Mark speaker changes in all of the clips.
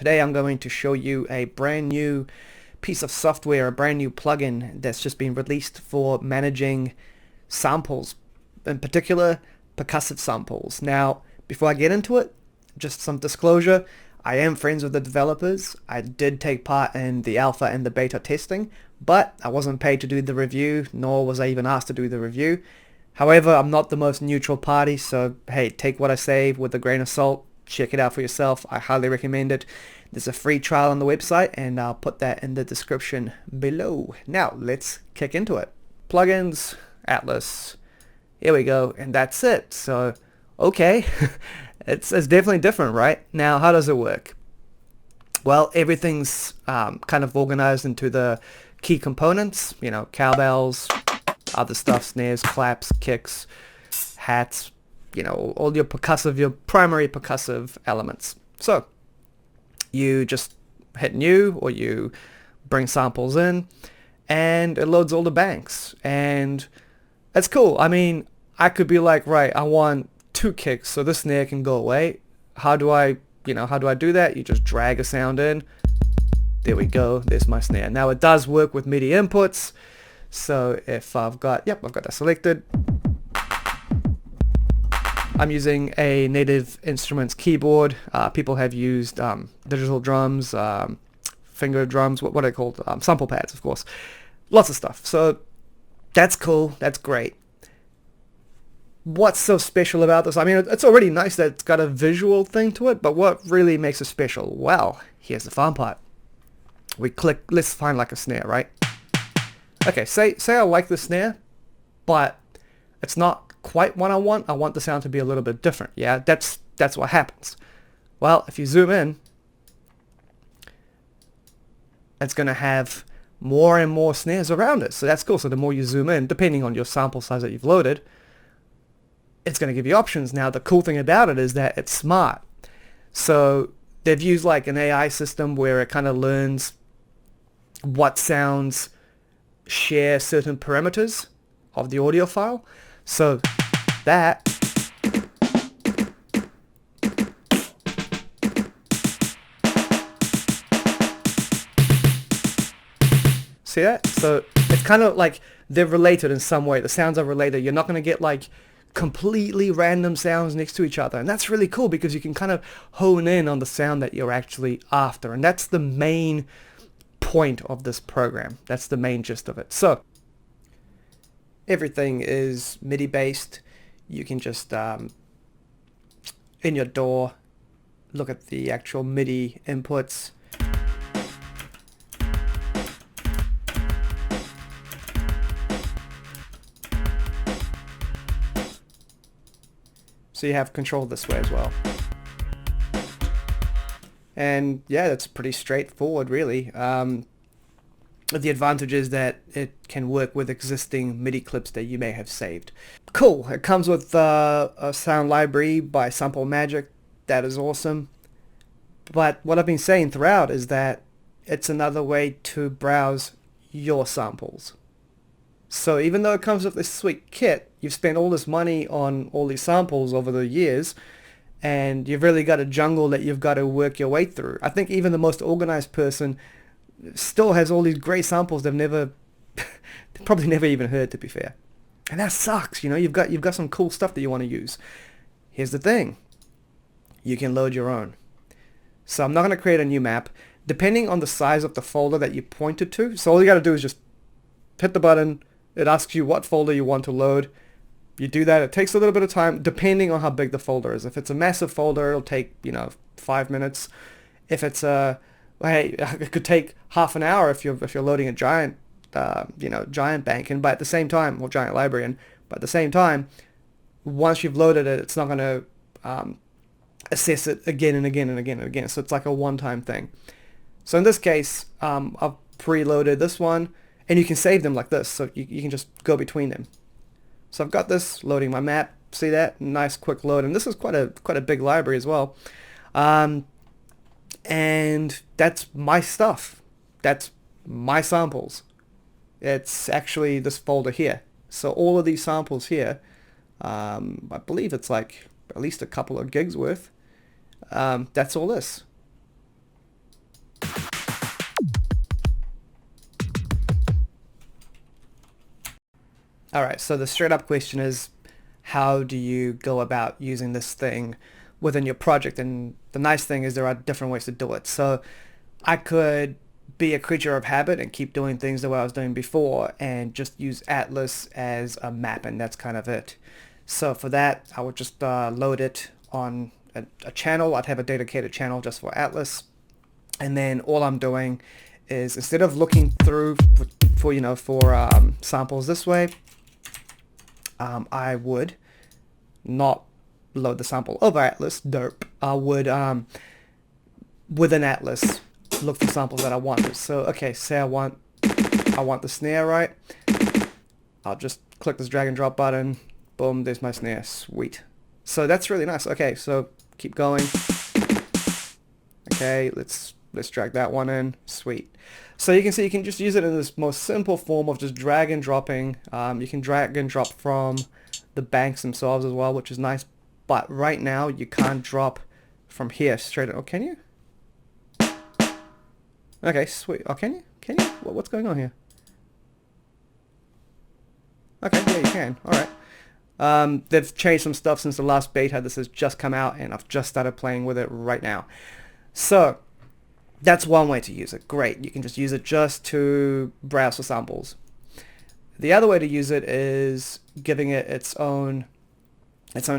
Speaker 1: Today I'm going to show you a brand new piece of software, a brand new plugin that's just been released for managing samples, in particular percussive samples. Now, before I get into it, just some disclosure, I am friends with the developers. I did take part in the alpha and the beta testing, but I wasn't paid to do the review, nor was I even asked to do the review. However, I'm not the most neutral party, so hey, take what I say with a grain of salt. Check it out for yourself. I highly recommend it. There's a free trial on the website, and I'll put that in the description below. Now, let's kick into it. Plugins, Atlas. Here we go, and that's it. So, okay, it's definitely different, right? Now, how does it work? Well, everything's kind of organized into the key components, you know, cowbells, other stuff, snares, claps, kicks, hats, you know, all your primary percussive elements. So you just hit new, or you bring samples in, and it loads all the banks, and it's cool. I mean, I could be like, right, I want 2 kicks so this snare can go away. How do I do that? You just drag a sound in. There we go. There's my snare. Now it does work with MIDI inputs. So if I've got that selected. I'm using a Native Instruments keyboard. People have used digital drums, finger drums, what are they called? Sample pads, of course. Lots of stuff. So that's cool. That's great. What's so special about this? I mean, it's already nice that it's got a visual thing to it, but what really makes it special? Well, here's the fun part. We click, let's find like a snare, right? Okay, say I like the snare, but it's not quite what I want. I want the sound to be a little bit different. Yeah, that's what happens. Well, if you zoom in, it's going to have more and more snares around it. So that's cool. So the more you zoom in, depending on your sample size that you've loaded, it's going to give you options. Now, the cool thing about it is that it's smart. So they've used like an AI system where it kind of learns what sounds share certain parameters of the audio file. So that see that? So it's kind of like they're related in some way. The sounds are related. You're not going to get like completely random sounds next to each other. And that's really cool because you can kind of hone in on the sound that you're actually after. And that's the main point of this program. That's the main gist of it. So everything is MIDI based. You can just in your DAW look at the actual MIDI inputs. So you have control this way as well. And yeah, that's pretty straightforward, really. The advantage is that it can work with existing MIDI clips that you may have saved. Cool. It comes with a sound library by Sample Magic. That is awesome. But what I've been saying throughout is that it's another way to browse your samples. So even though it comes with this sweet kit, you've spent all this money on all these samples over the years, and you've really got a jungle that you've got to work your way through. I think even the most organized person still has all these great samples they've probably never even heard, to be fair. And that sucks, you know. You've got some cool stuff that you want to use. Here's the thing. You can load your own. So I'm not going to create a new map. Depending on the size of the folder that you pointed to, so all you got to do is just hit the button. It asks you what folder you want to load. You do that. It takes a little bit of time depending on how big the folder is. If it's a massive folder, it'll take, 5 minutes. If it's it could take half an hour if you're loading a giant bank, and but at the same time, or giant library, and but at the same time, once you've loaded it, it's not going to assess it again and again and again and again. So it's like a one-time thing. So in this case, I've preloaded this one, and you can save them like this, so you can just go between them. So I've got this loading my map. See that? Nice quick load, and this is quite a big library as well. And that's my stuff. That's my samples. It's actually this folder here. So all of these samples here, I believe it's like at least a couple of gigs worth. That's all this. Alright, so the straight up question is, how do you go about using this thing within your project? And the nice thing is there are different ways to do it. So I could be a creature of habit and keep doing things the way I was doing before and just use Atlas as a map, and that's kind of it. So for that, I would just load it on a channel. I'd have a dedicated channel just for Atlas, and then all I'm doing is, instead of looking through for samples this way, I would not load the sample over Atlas, derp. I would within Atlas look for samples that I wanted. So okay, say I want the snare, right? I'll just click this drag and drop button. Boom, there's my snare. Sweet. So that's really nice. Okay, so keep going. Okay, let's drag that one in. Sweet. So you can see you can just use it in this most simple form of just drag and dropping. You can drag and drop from the banks themselves as well, which is nice. But right now you can't drop from here straight. Oh, can you? Okay, sweet. Oh, can you? Can you? What's going on here? Okay, yeah, you can. All right. They've changed some stuff since the last beta. This has just come out, and I've just started playing with it right now. So that's one way to use it. Great. You can just use it just to browse for samples. The other way to use it is giving it its own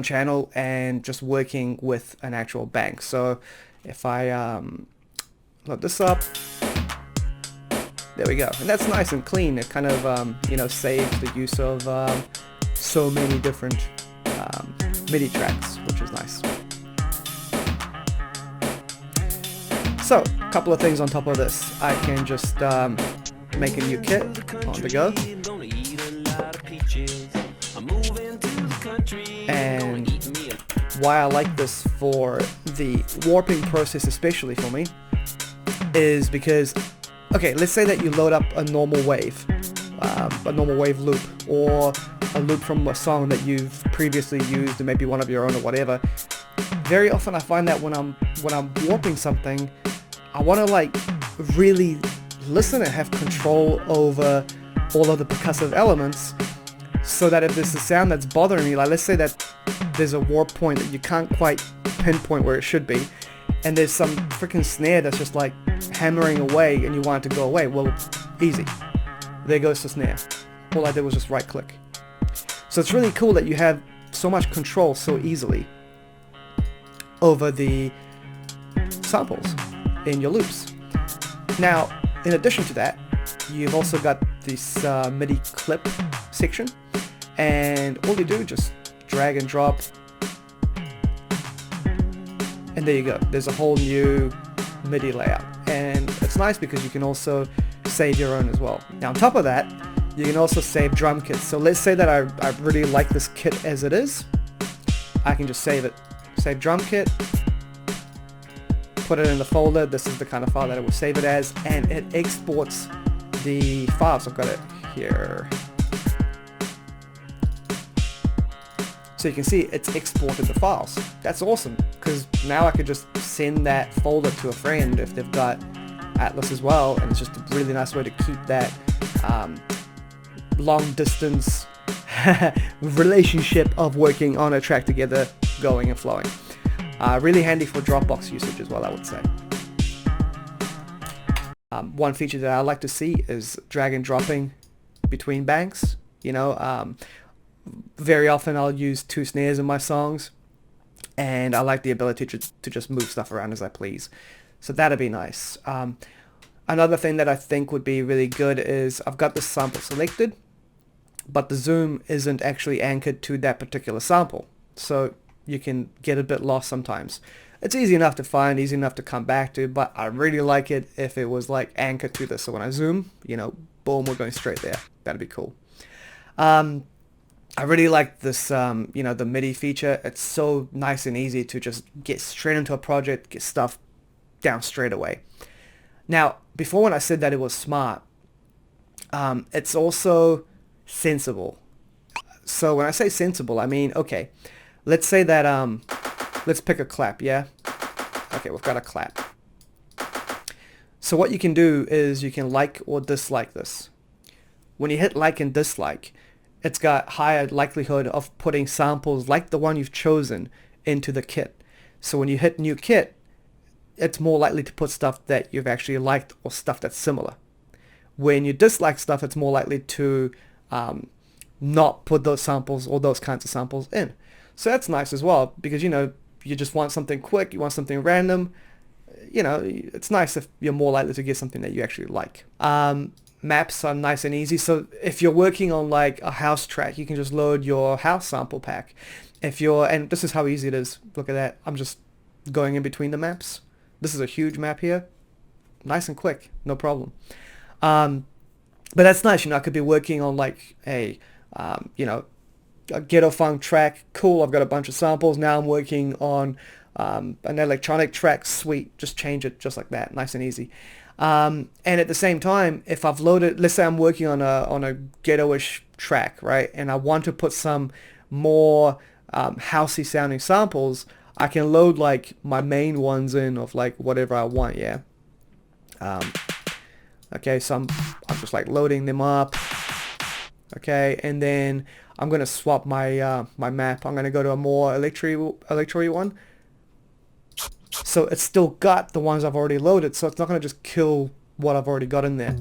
Speaker 1: channel and just working with an actual bank. So if I load this up, there we go, and that's nice and clean. It kind of saves the use of so many different MIDI tracks, which is nice. So a couple of things on top of this. I can just make a new kit on the go, and why I like this for the warping process, especially for me, is because, okay, let's say that you load up a normal wave loop, or a loop from a song that you've previously used and maybe one of your own or whatever. Very often I find that when I'm warping something, I want to like really listen and have control over all of the percussive elements, so that if there's a sound that's bothering me, like let's say that there's a warp point that you can't quite pinpoint where it should be, and there's some freaking snare that's just like hammering away and you want it to go away, well, easy. There goes the snare. All I did was just right click. So it's really cool that you have so much control so easily over the samples in your loops. Now, in addition to that, you've also got this MIDI clip section, and all you do is just drag and drop, and there you go. There's a whole new MIDI layout, and it's nice because you can also save your own as well. Now on top of that, you can also save drum kits. So let's say that I really like this kit as it is. I can just save it. Save drum kit, put it in the folder. This is the kind of file that it will save it as, and it exports the files. I've got it here. So you can see it's exported the files. That's awesome, because now I could just send that folder to a friend if they've got Atlas as well, and it's just a really nice way to keep that long distance relationship of working on a track together going and flowing. Really handy for Dropbox usage as well, I would say. One feature that I like to see is drag and dropping between banks. Very often I'll use two snares in my songs, and I like the ability to just move stuff around as I please. So that'd be nice. Another thing that I think would be really good is I've got the sample selected, but the zoom isn't actually anchored to that particular sample. So you can get a bit lost sometimes. It's easy enough to find, easy enough to come back to, but I really like it if it was like anchored to this. So when I zoom, boom, we're going straight there. That'd be cool. I really like this, the MIDI feature. It's so nice and easy to just get straight into a project, get stuff down straight away. Now, before when I said that it was smart, it's also sensible. So when I say sensible, I mean, okay, let's say that, let's pick a clap, yeah? Okay, we've got a clap. So what you can do is you can like or dislike this. When you hit like and dislike, it's got higher likelihood of putting samples like the one you've chosen into the kit. So when you hit new kit, it's more likely to put stuff that you've actually liked or stuff that's similar. When you dislike stuff, it's more likely to not put those samples or those kinds of samples in. So that's nice as well, because, you know, you just want something quick, you want something random. You know, it's nice if you're more likely to get something that you actually like. Maps are nice and easy. So if you're working on like a house track, you can just load your house sample pack. And this is how easy it is. Look at that. I'm just going in between the maps. This is a huge map here. Nice and quick, no problem. But that's nice. You know, I could be working on like a ghetto funk track. Cool, I've got a bunch of samples. Now I'm working on an electronic track. Sweet, just change it just like that. Nice and easy. And at the same time, if I've loaded, let's say I'm working on a ghetto-ish track, right? And I want to put some more housey sounding samples, I can load like my main ones in of like whatever I want, yeah. Okay, so I'm just like loading them up. Okay, and then I'm gonna swap my my map. I'm gonna go to a more electro-y one. So it's still got the ones I've already loaded, so it's not gonna just kill what I've already got in there.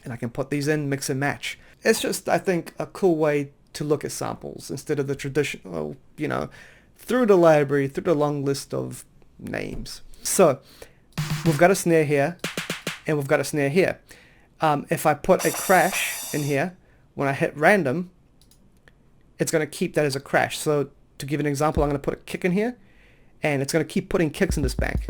Speaker 1: And I can put these in, mix and match. It's just, I think, a cool way to look at samples instead of the traditional, you know, through the library, through the long list of names. So we've got a snare here, and we've got a snare here. If I put a crash in here, when I hit random, it's going to keep that as a crash. So to give an example, I'm going to put a kick in here, and it's going to keep putting kicks in this bank.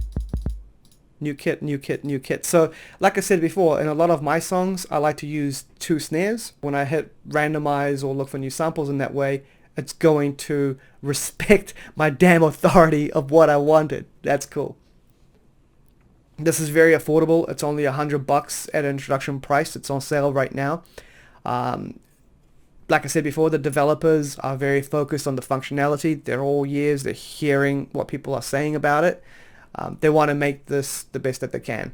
Speaker 1: New kit, new kit, new kit. So like I said before, in a lot of my songs, I like to use 2 snares. When I hit randomize or look for new samples in that way, it's going to respect my damn authority of what I wanted. That's cool. This is very affordable. It's only $100 at an introduction price. It's on sale right now. Like I said before, the developers are very focused on the functionality. They're all ears. They're hearing what people are saying about it. They want to make this the best that they can.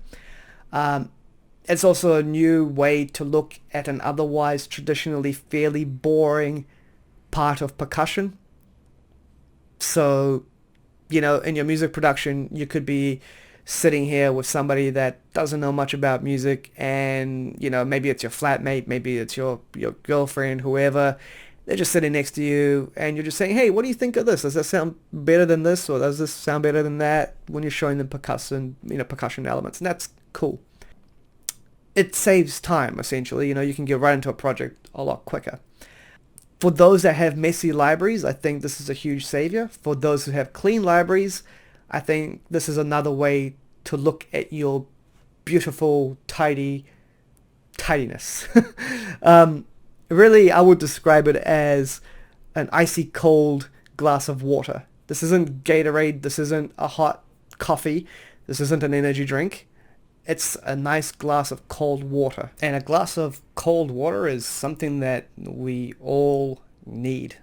Speaker 1: It's also a new way to look at an otherwise traditionally fairly boring part of percussion. So, you know, in your music production, you could be sitting here with somebody that doesn't know much about music, and, you know, maybe it's your flatmate, maybe it's your girlfriend, whoever. They're just sitting next to you, and you're just saying, hey, what do you think of this? Does that sound better than this, or does this sound better than that? When you're showing them percussion elements, and that's cool. It saves time, essentially. You know, you can get right into a project a lot quicker. For those that have messy libraries, I think this is a huge savior. For those who have clean libraries, I think this is another way to look at your beautiful, tidiness. Really, I would describe it as an icy cold glass of water. This isn't Gatorade. This isn't a hot coffee. This isn't an energy drink. It's a nice glass of cold water. And a glass of cold water is something that we all need.